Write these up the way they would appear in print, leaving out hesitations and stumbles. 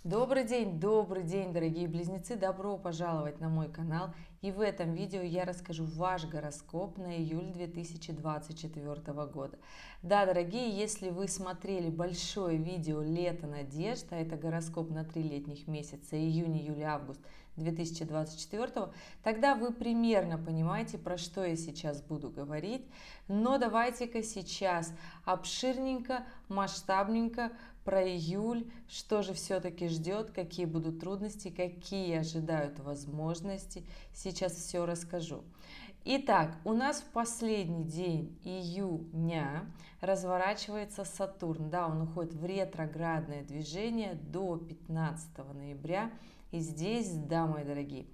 Добрый день, дорогие близнецы! Добро пожаловать на мой канал. И в этом видео я расскажу ваш гороскоп на июль 2024 года. Да, дорогие, если вы смотрели большое видео «Лето надежд», а это гороскоп на 3 летних месяца, июнь, июль, август 2024, тогда вы примерно понимаете, про что я сейчас буду говорить. Но давайте-ка сейчас обширненько, масштабненько про июль, что же все-таки ждет, какие будут трудности, какие ожидают возможности. Сейчас все расскажу. Итак, у нас в последний день июня разворачивается Сатурн. Да, он уходит в ретроградное движение до 15 ноября. И здесь, да, мои дорогие,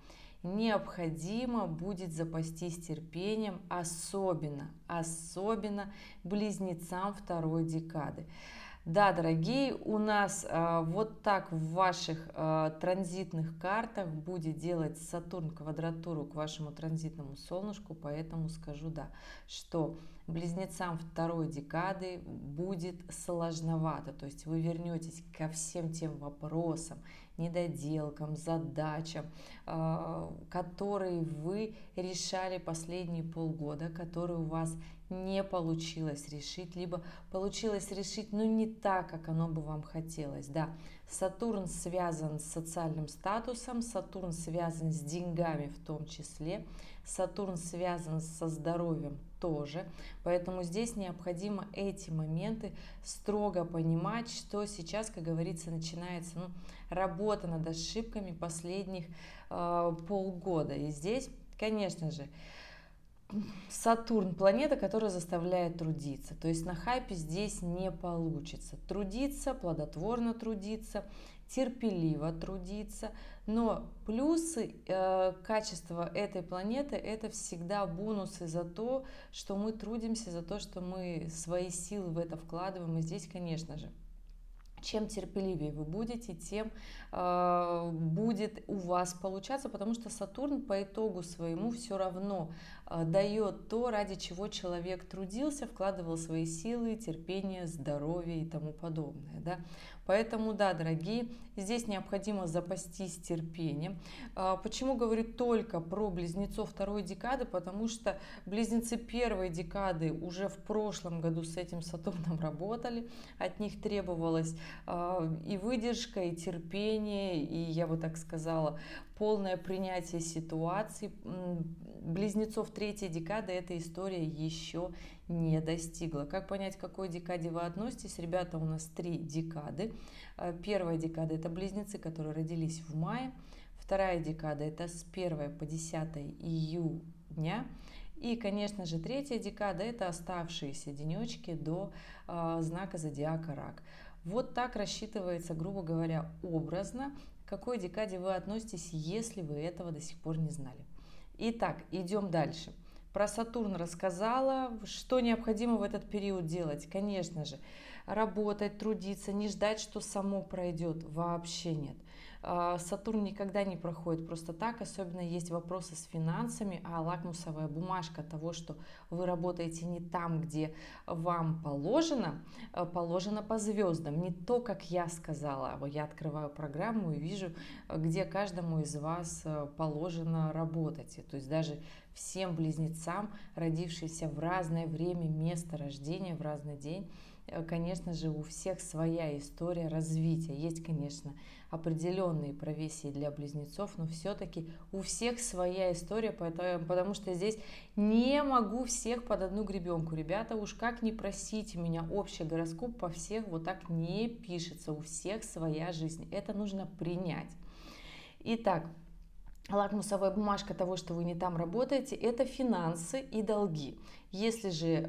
необходимо будет запастись терпением, особенно близнецам второй декады. Да, дорогие, у нас вот так в ваших транзитных картах будет делать Сатурн квадратуру к вашему транзитному солнышку, поэтому скажу, да, что близнецам второй декады будет сложновато, то есть вы вернетесь ко всем тем вопросам, недоделкам, задачам, которые вы решали последние полгода, которые у вас не получилось решить, либо получилось решить, но не так, как оно бы вам хотелось. Да, Сатурн связан с социальным статусом, Сатурн связан с деньгами в том числе, Сатурн связан со здоровьем тоже, поэтому здесь необходимо эти моменты строго понимать, что сейчас, как говорится, начинается работа над ошибками последних полгода. И здесь, конечно же, Сатурн – планета, которая заставляет трудиться. То есть на хайпе здесь не получится. Трудиться, плодотворно трудиться, терпеливо трудиться. Но плюсы качества этой планеты – это всегда бонусы за то, что мы трудимся, за то, что мы свои силы в это вкладываем. И здесь, конечно же, чем терпеливее вы будете, тем будет у вас получаться, потому что Сатурн по итогу своему все равно дает то, ради чего человек трудился, вкладывал свои силы, терпение, здоровье и тому подобное. Да? Поэтому, да, дорогие, здесь необходимо запастись терпением. Почему говорю только про близнецов второй декады? Потому что близнецы первой декады уже в прошлом году с этим Сатурном работали, от них требовалось и выдержка, и терпение, и, я бы так сказала, полное принятие ситуации. Близнецов третьей декады эта история еще не достигла. Как понять, к какой декаде вы относитесь? Ребята, у нас 3 декады. Первая декада – это близнецы, которые родились в мае. Вторая декада – это с 1 по 10 июня. И, конечно же, третья декада – это оставшиеся денечки до знака зодиака Рак. Вот так рассчитывается, грубо говоря, образно, к какой декаде вы относитесь, если вы этого до сих пор не знали. Итак, идем дальше. Про Сатурн рассказала, что необходимо в этот период делать. Конечно же, работать, трудиться, не ждать, что само пройдет, вообще нет. Сатурн никогда не проходит просто так, особенно есть вопросы с финансами, а лакмусовая бумажка того, что вы работаете не там, где вам положено, положено по звездам, не то, как я сказала. Я открываю программу и вижу, где каждому из вас положено работать. То есть даже всем близнецам, родившимся в разное время, место рождения, в разный день, конечно же, у всех своя история развития. Есть, конечно, определенные профессии для близнецов, но все-таки у всех своя история, потому что здесь не могу всех под одну гребенку. Ребята, уж как не просите меня, общий гороскоп по всех вот так не пишется. У всех своя жизнь. Это нужно принять. Итак, лакмусовая бумажка того, что вы не там работаете, это финансы и долги. Если же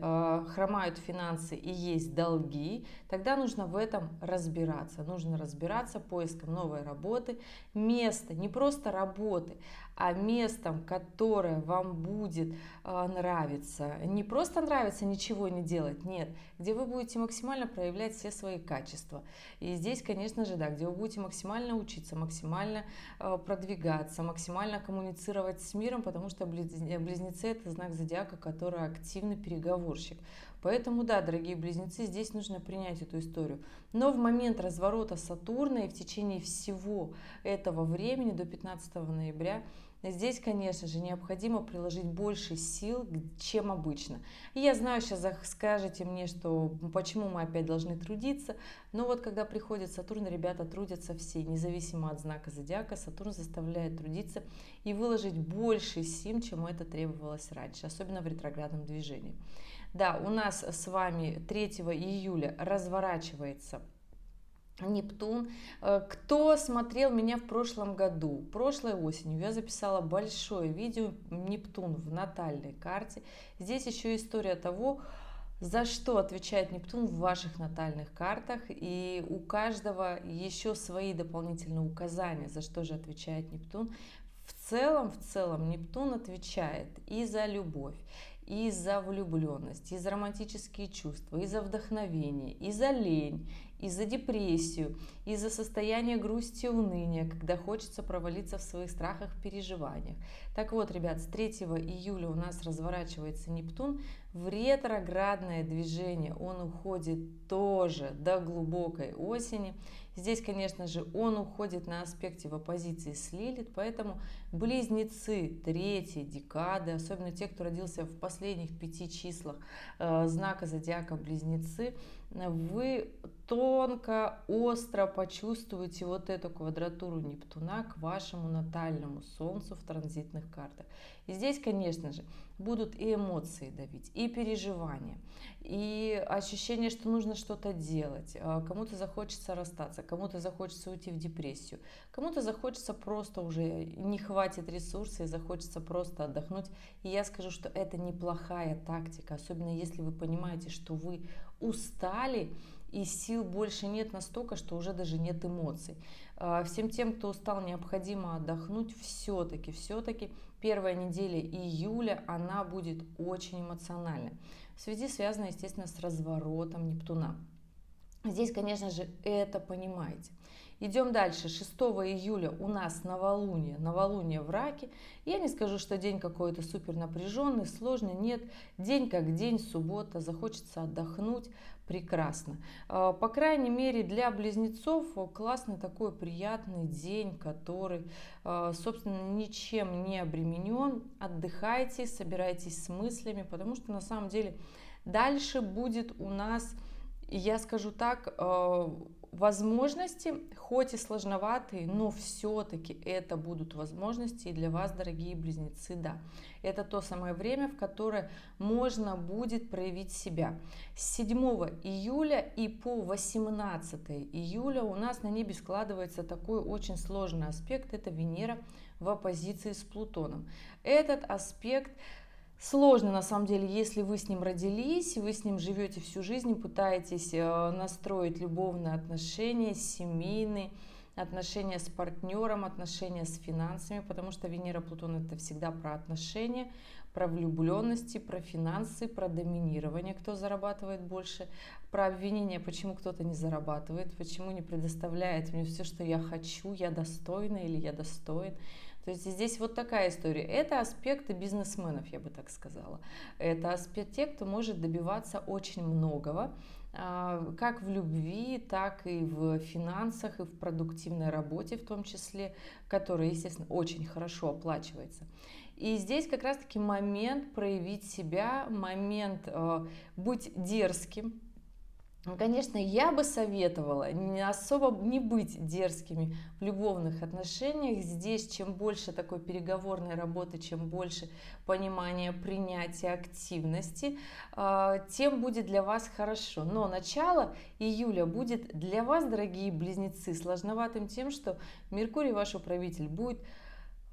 хромают финансы и есть долги, тогда нужно в этом разбираться. Нужно разбираться поиском новой работы, места, не просто работы, а местом, которое вам будет нравиться. Не просто нравится ничего не делать, нет, где вы будете максимально проявлять все свои качества. И здесь, конечно же, да, где вы будете максимально учиться, максимально продвигаться, максимально коммуницировать с миром, потому что близнецы – это знак зодиака, который активен активный переговорщик. Поэтому да, дорогие близнецы, здесь нужно принять эту историю. Но в момент разворота Сатурна и в течение всего этого времени до 15 ноября здесь, конечно же, необходимо приложить больше сил, чем обычно. И я знаю, сейчас скажете мне, что почему мы опять должны трудиться. Но вот когда приходит Сатурн, ребята трудятся все, независимо от знака зодиака. Сатурн заставляет трудиться и выложить больше сил, чем это требовалось раньше, особенно в ретроградном движении. Да, у нас с вами 3 июля разворачивается Нептун. Кто смотрел меня в прошлом году, прошлой осенью, я записала большое видео Нептун в натальной карте. Здесь еще история того, за что отвечает Нептун в ваших натальных картах, и у каждого еще свои дополнительные указания, за что же отвечает Нептун. В целом Нептун отвечает и за любовь, и за влюбленность, и за романтические чувства, и за вдохновение, и за лень, и за депрессию, и за состояние грусти и уныния, когда хочется провалиться в своих страхах, переживаниях. Так вот, ребят, с 3 июля у нас разворачивается Нептун в ретроградное движение. Он уходит тоже до глубокой осени. Здесь, конечно же, он уходит на аспекте в оппозиции с Лилит, поэтому близнецы третьей декады, особенно те, кто родился в последних 5 числах знака зодиака Близнецы, вы тонко, остро почувствуете вот эту квадратуру Нептуна к вашему натальному Солнцу в транзитных картах. И здесь, конечно же, будут и эмоции давить, и переживания, и ощущение, что нужно что-то делать. Кому-то захочется расстаться, кому-то захочется уйти в депрессию, кому-то захочется просто уже не хватит ресурсов и захочется просто отдохнуть. И я скажу, что это неплохая тактика, особенно если вы понимаете, что вы устали и сил больше нет настолько, что уже даже нет эмоций. Всем тем, кто устал, необходимо отдохнуть. Все-таки первая неделя июля, она будет очень эмоциональной. В связи связана, естественно, с разворотом Нептуна. Здесь, конечно же, это понимаете. Идем дальше. 6 июля у нас новолуние в Раке. Я не скажу, что день какой-то супер напряженный, сложный. Нет, день как день, суббота, захочется отдохнуть. Прекрасно. По крайней мере, для близнецов классный такой приятный день, который, собственно, ничем не обременен. Отдыхайте, собирайтесь с мыслями, потому что на самом деле дальше будет у нас, я скажу так, возможности, хоть и сложноватые, но все-таки это будут возможности и для вас, дорогие близнецы, да. Это то самое время, в которое можно будет проявить себя. С 7 июля и по 18 июля у нас на небе складывается такой очень сложный аспект, это Венера в оппозиции с Плутоном. Этот аспект сложно, на самом деле, если вы с ним родились, вы с ним живете всю жизнь, пытаетесь настроить любовные отношения, семейные отношения с партнером, отношения с финансами, потому что Венера, Плутон — это всегда про отношения, про влюбленности, про финансы, про доминирование, кто зарабатывает больше, про обвинение, почему кто-то не зарабатывает, почему не предоставляет мне все, что я хочу, я достойна или я достоин. То есть здесь вот такая история. Это аспекты бизнесменов, я бы так сказала. Это аспект тех, кто может добиваться очень многого, как в любви, так и в финансах, и в продуктивной работе в том числе, которая, естественно, очень хорошо оплачивается. И здесь как раз-таки момент проявить себя, момент быть дерзким. Конечно, я бы советовала особо не быть дерзкими в любовных отношениях. Здесь чем больше такой переговорной работы, чем больше понимания, принятия, активности, тем будет для вас хорошо. Но начало июля будет для вас, дорогие близнецы, сложноватым тем, что Меркурий, ваш управитель, будет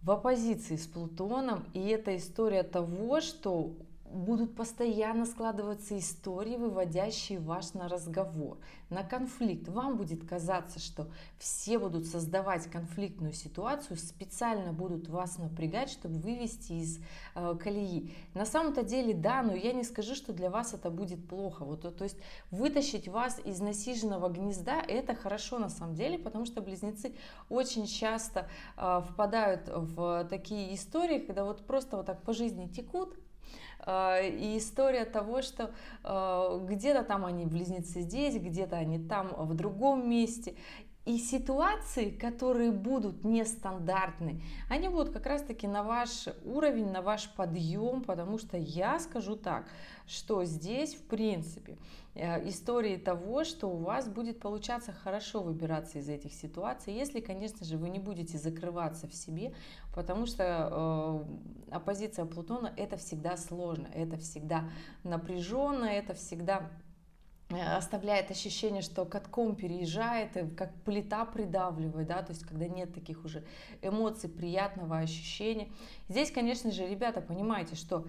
в оппозиции с Плутоном. И это история того, что будут постоянно складываться истории, выводящие вас на разговор, на конфликт. Вам будет казаться, что все будут создавать конфликтную ситуацию, специально будут вас напрягать, чтобы вывести из колеи. На самом-то деле, да, но я не скажу, что для вас это будет плохо. Вот, то есть вытащить вас из насиженного гнезда — это хорошо на самом деле, потому что близнецы очень часто впадают в такие истории, когда вот просто вот так по жизни текут, И история того, что где-то там они близнецы здесь, где-то они там в другом месте. И ситуации, которые будут нестандартны, они будут как раз-таки на ваш уровень, на ваш подъем, потому что я скажу так, что здесь, в принципе, истории того, что у вас будет получаться хорошо выбираться из этих ситуаций, если, конечно же, вы не будете закрываться в себе, потому что оппозиция Плутона — это всегда сложно, это всегда напряженно, это всегда оставляет ощущение, что катком переезжает, как плита придавливает, да, то есть когда нет таких уже эмоций, приятного ощущения. Здесь, конечно же, ребята, понимаете, что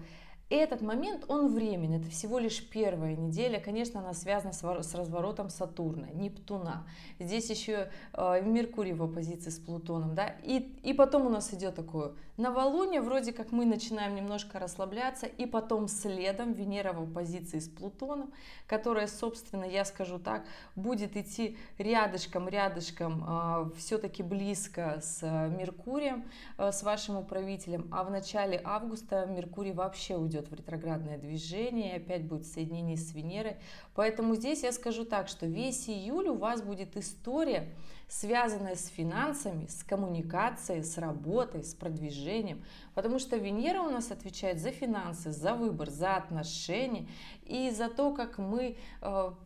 этот момент, он временный, это всего лишь первая неделя, конечно, она связана с разворотом Сатурна, Нептуна, здесь еще Меркурий в оппозиции с Плутоном, да, и потом у нас идет такое новолуние, вроде как мы начинаем немножко расслабляться, и потом следом Венера в оппозиции с Плутоном, которая, собственно, я скажу так, будет идти рядышком, все-таки близко с Меркурием, с вашим управителем, а в начале августа Меркурий вообще уйдет в ретроградное движение, и опять будет соединение с Венерой. Поэтому здесь я скажу так, что весь июль у вас будет история, связанная с финансами, с коммуникацией, с работой, с продвижением, потому что Венера у нас отвечает за финансы, за выбор, за отношения и за то, как мы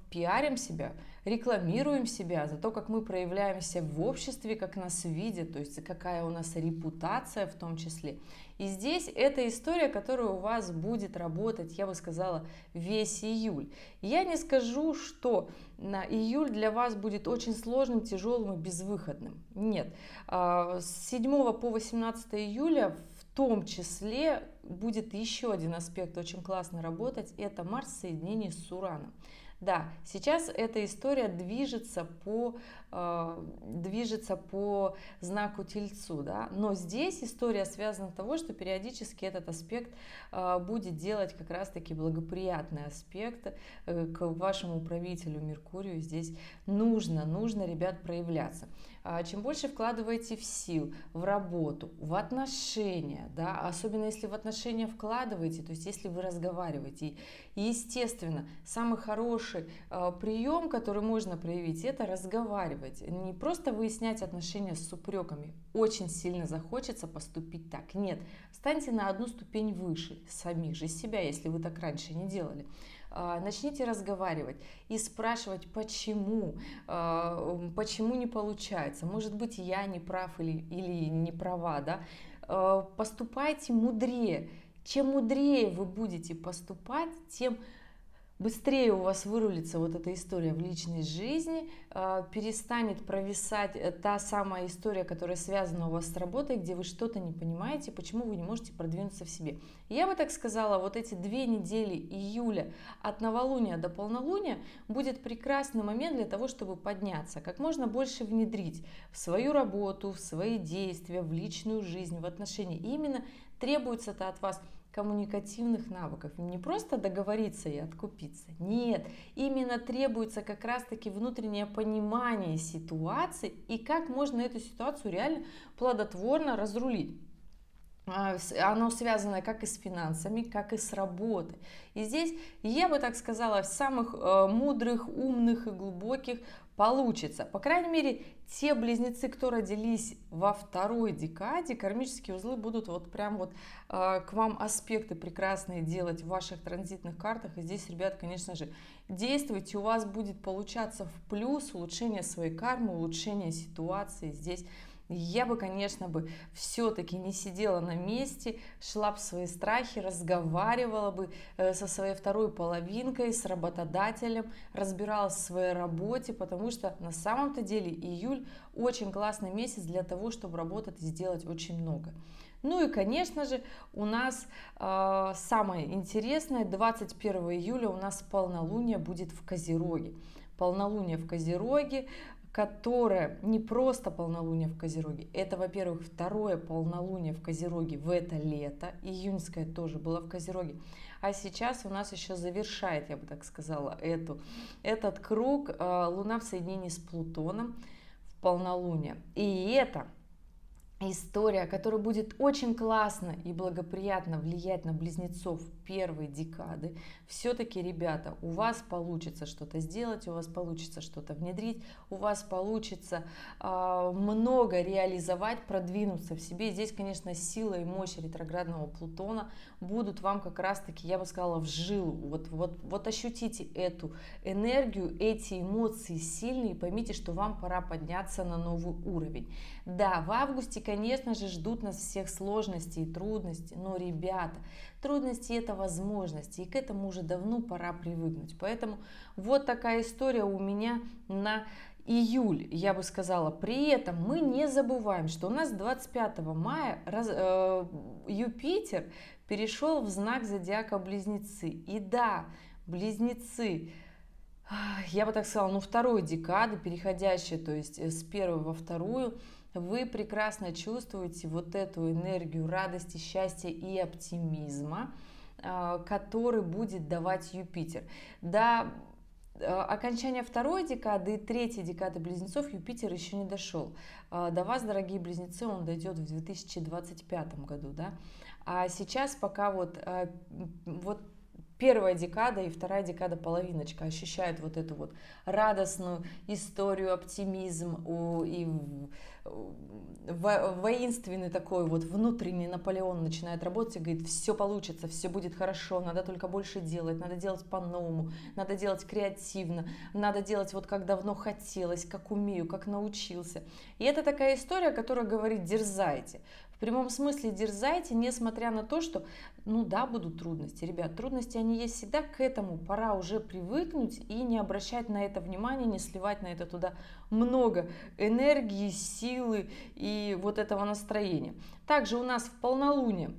пиарим себя, рекламируем себя, за то, как мы проявляемся в обществе, как нас видят, то есть какая у нас репутация в том числе. И здесь эта история, которая у вас будет работать, я бы сказала, весь июль. Я не скажу, что на июль для вас будет очень сложным, тяжелым и безвыходным. Нет. С 7 по 18 июля в том числе будет еще один аспект очень классно работать. Это Марс в соединении с Ураном. Да, сейчас эта история движется по знаку Тельцу, да, но здесь история связана с того, что периодически этот аспект будет делать как раз-таки благоприятный аспект к вашему управителю Меркурию. Здесь нужно, ребят, проявляться. Чем больше вкладываете в сил, в работу, в отношения, да, особенно если в отношения вкладываете, то есть если вы разговариваете. И естественно, самый хороший прием, который можно проявить, это разговаривать. Не просто выяснять отношения с упреками. Очень сильно захочется поступить так. Нет, встаньте на одну ступень выше самих же себя, если вы так раньше не делали. Начните разговаривать и спрашивать, почему не получается. Может быть, я не прав или не права, да? Поступайте мудрее. Чем мудрее вы будете поступать, тем быстрее у вас вырулится вот эта история в личной жизни, перестанет провисать та самая история, которая связана у вас с работой, где вы что-то не понимаете, почему вы не можете продвинуться в себе. Я бы так сказала, вот эти 2 недели июля от новолуния до полнолуния будет прекрасный момент для того, чтобы подняться, как можно больше внедрить в свою работу, в свои действия, в личную жизнь, в отношения. И именно требуется-то от вас коммуникативных навыков. Не просто договориться и откупиться. Нет, именно требуется как раз-таки внутреннее понимание ситуации и как можно эту ситуацию реально плодотворно разрулить. Оно связано как и с финансами, как и с работой. И здесь, я бы так сказала, самых мудрых, умных и глубоких получится. По крайней мере, те близнецы, кто родились во второй декаде, кармические узлы будут вот прям вот к вам аспекты прекрасные делать в ваших транзитных картах. И здесь, ребят, конечно же, действуйте, у вас будет получаться в плюс улучшение своей кармы, улучшение ситуации. Здесь я бы, конечно, все-таки не сидела на месте, шла в свои страхи, разговаривала бы со своей второй половинкой, с работодателем, разбиралась в своей работе, потому что на самом-то деле июль очень классный месяц для того, чтобы работать и сделать очень много. Ну и, конечно же, у нас самое интересное, 21 июля у нас полнолуние будет в Козероге. Полнолуние в Козероге, которое не просто полнолуние в Козероге, это, во-первых, второе полнолуние в Козероге в это лето, июньское тоже было в Козероге, а сейчас у нас еще завершает, я бы так сказала, этот круг Луна в соединении с Плутоном в полнолуние. И это история, которая будет очень классно и благоприятно влиять на близнецов первой декады. Все-таки, ребята, у вас получится что-то сделать, у вас получится что-то внедрить, у вас получится много реализовать, продвинуться в себе. Здесь, конечно, сила и мощь ретроградного Плутона будут вам как раз-таки, я бы сказала, в жилу. Вот ощутите эту энергию, эти эмоции сильные, и поймите, что вам пора подняться на новый уровень. Да, в августе, конечно же, ждут нас всех сложностей и трудностей, но, ребята, трудности — это возможности, и к этому уже давно пора привыкнуть. Поэтому вот такая история у меня на июль, я бы сказала. При этом мы не забываем, что у нас 25 мая Юпитер перешел в знак зодиака Близнецы. И да, Близнецы, я бы так сказала, ну, второй декады, переходящей, то есть с первой во вторую, вы прекрасно чувствуете вот эту энергию радости, счастья и оптимизма, который будет давать Юпитер. До окончания второй декады и третьей декады Близнецов Юпитер еще не дошел. До вас, дорогие Близнецы, он дойдет в 2025 году, да? А сейчас пока вот первая декада и вторая декада половиночка ощущают вот эту вот радостную историю, оптимизм и воинственный такой вот внутренний Наполеон начинает работать и говорит: все получится, все будет хорошо, надо только больше делать, надо делать по-новому, надо делать креативно, надо делать вот как давно хотелось, как умею, как научился. И это такая история, которая говорит: дерзайте. В прямом смысле дерзайте, несмотря на то, что, ну да, будут трудности. Ребят, трудности они есть всегда, к этому пора уже привыкнуть и не обращать на это внимания, не сливать на это туда много энергии, силы и вот этого настроения. Также у нас в полнолуние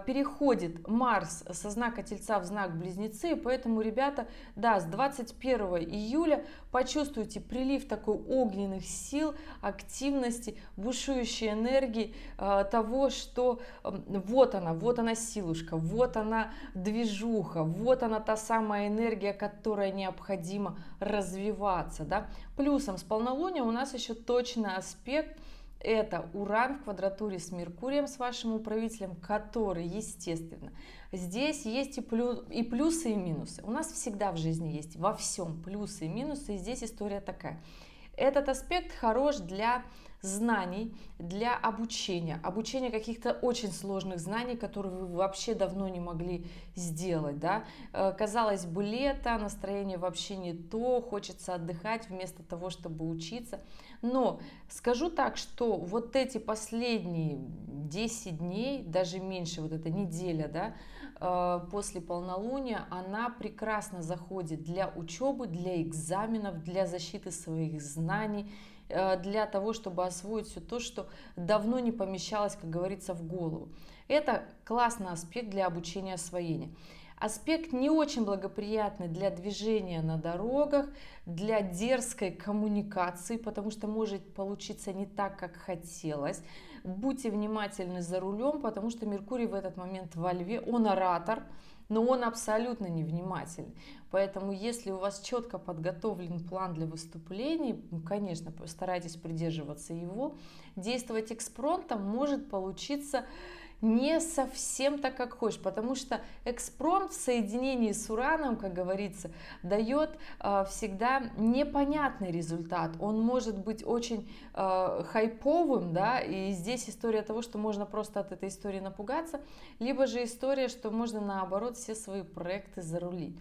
переходит Марс со знака Тельца в знак Близнецы, поэтому, ребята, да, с 21 июля почувствуйте прилив такой огненных сил, активности, бушующей энергии, того, что вот она силушка, вот она движуха, вот она та самая энергия, которая необходимо развиваться, да. Плюсом с полнолуния у нас еще точный аспект. Это Уран в квадратуре с Меркурием, с вашим управителем, который, естественно, здесь есть и плюсы, и минусы. У нас всегда в жизни есть во всем плюсы и минусы, и здесь история такая. Этот аспект хорош для знаний, для обучения каких-то очень сложных знаний, которые вы вообще давно не могли сделать, да. Казалось бы, лето, настроение вообще не то, хочется отдыхать вместо того, чтобы учиться. Но скажу так, что вот эти последние 10 дней, даже меньше, вот эта неделя, да, после полнолуния, она прекрасно заходит для учебы, для экзаменов, для защиты своих знаний, для того, чтобы освоить все то, что давно не помещалось, как говорится, в голову. Это классный аспект для обучения освоения. Аспект не очень благоприятный для движения на дорогах, для дерзкой коммуникации, потому что может получиться не так, как хотелось. Будьте внимательны за рулем, потому что Меркурий в этот момент во Льве, он оратор, но он абсолютно невнимательный. Поэтому, если у вас четко подготовлен план для выступлений, ну, конечно, постарайтесь придерживаться его. Действовать экспромтом может получиться не совсем так, как хочешь, потому что экспромт в соединении с Ураном, как говорится, дает всегда непонятный результат. Он может быть очень хайповым, да, и здесь история того, что можно просто от этой истории напугаться, либо же история, что можно наоборот все свои проекты зарулить.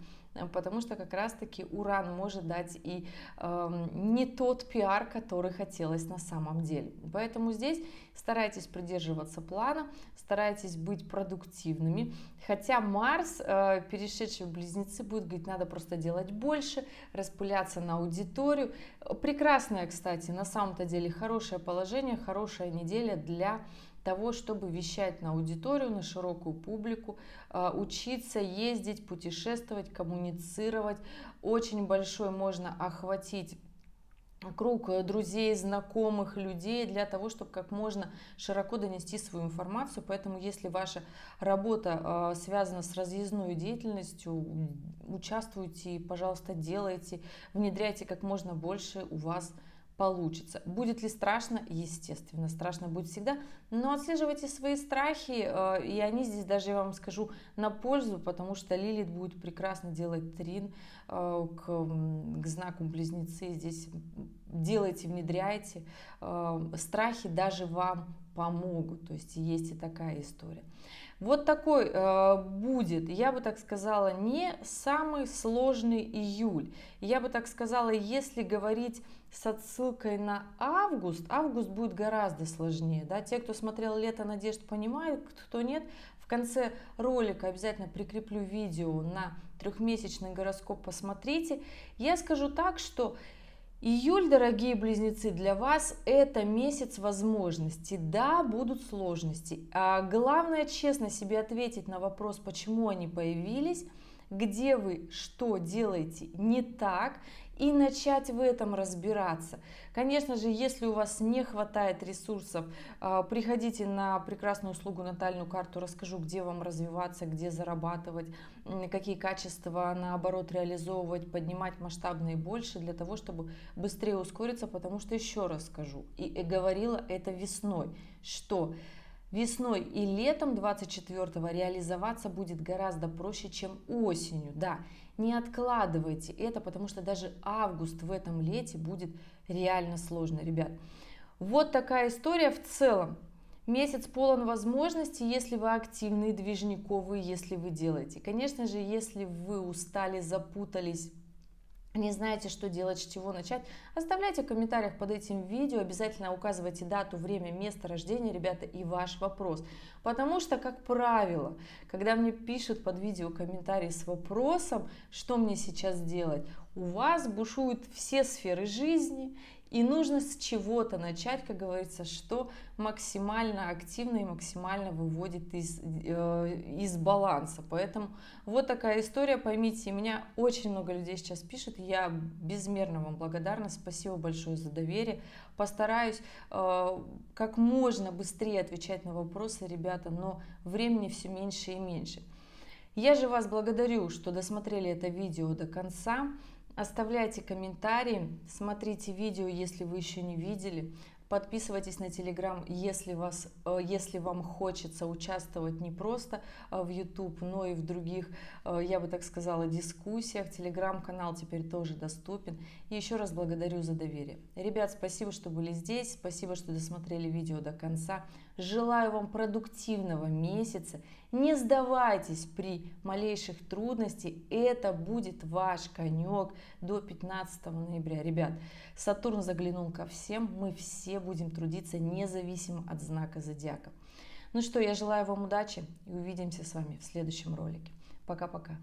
Потому что как раз-таки Уран может дать и не тот пиар, который хотелось на самом деле. Поэтому здесь старайтесь придерживаться плана, старайтесь быть продуктивными. Хотя Марс, перешедший в Близнецы, будет говорить: надо просто делать больше, распыляться на аудиторию. Прекрасное, кстати, на самом-то деле хорошее положение, хорошая неделя для того, чтобы вещать на аудиторию, на широкую публику, учиться ездить, путешествовать, коммуницировать. Очень большой можно охватить круг друзей, знакомых, людей для того, чтобы как можно широко донести свою информацию. Поэтому, если ваша работа связана с разъездной деятельностью, участвуйте, пожалуйста, делайте, внедряйте как можно больше, у вас получится. Будет ли страшно? Естественно, страшно будет всегда, но отслеживайте свои страхи, и они здесь даже, я вам скажу, на пользу, потому что Лилит будет прекрасно делать трин к знаку Близнецы. Здесь делайте, внедряйте, страхи даже вам помогут, то есть есть и такая история. Вот такой будет, я бы так сказала, не самый сложный июль. Я бы так сказала, если говорить с отсылкой на август, август будет гораздо сложнее. Да? Те, кто смотрел «Лето надежд», понимают, кто нет. В конце ролика обязательно прикреплю видео на трехмесячный гороскоп, посмотрите. Я скажу так, что июль, дорогие близнецы, для вас это месяц возможностей. Да, будут сложности. А главное, честно себе ответить на вопрос, почему они появились, где вы что делаете не так, и начать в этом разбираться. Конечно же, если у вас не хватает ресурсов, приходите на прекрасную услугу «Натальную карту», расскажу, где вам развиваться, где зарабатывать, какие качества, наоборот, реализовывать, поднимать масштабно и больше, для того, чтобы быстрее ускориться, потому что, еще раз скажу, и говорила это весной, что весной и летом 24-го реализоваться будет гораздо проще, чем осенью. Да, не откладывайте это, потому что даже август в этом лете будет реально сложно, ребят. Вот такая история в целом. Месяц полон возможностей, если вы активные, движниковые, если вы делаете. Конечно же, если вы устали, запутались, не знаете, что делать, с чего начать, оставляйте в комментариях под этим видео, обязательно указывайте дату, время, место рождения, ребята, и ваш вопрос. Потому что, как правило, когда мне пишут под видео комментарии с вопросом, что мне сейчас делать, у вас бушуют все сферы жизни, и нужно с чего-то начать, как говорится, что максимально активно и максимально выводит из баланса. Поэтому вот такая история, поймите, меня очень много людей сейчас пишет, я безмерно вам благодарна, спасибо большое за доверие. Постараюсь как можно быстрее отвечать на вопросы, ребята, но времени все меньше и меньше. Я же вас благодарю, что досмотрели это видео до конца. Оставляйте комментарии, смотрите видео, если вы еще не видели. Подписывайтесь на Телеграм, если вам хочется участвовать не просто в YouTube, но и в других, я бы так сказала, дискуссиях. Телеграм-канал теперь тоже доступен. И еще раз благодарю за доверие. Ребят, спасибо, что были здесь, спасибо, что досмотрели видео до конца. Желаю вам продуктивного месяца. Не сдавайтесь при малейших трудностях. Это будет ваш конек до 15 ноября. Ребят, Сатурн заглянул ко всем. Мы все будем трудиться независимо от знака зодиака. Ну что, я желаю вам удачи и увидимся с вами в следующем ролике. Пока-пока.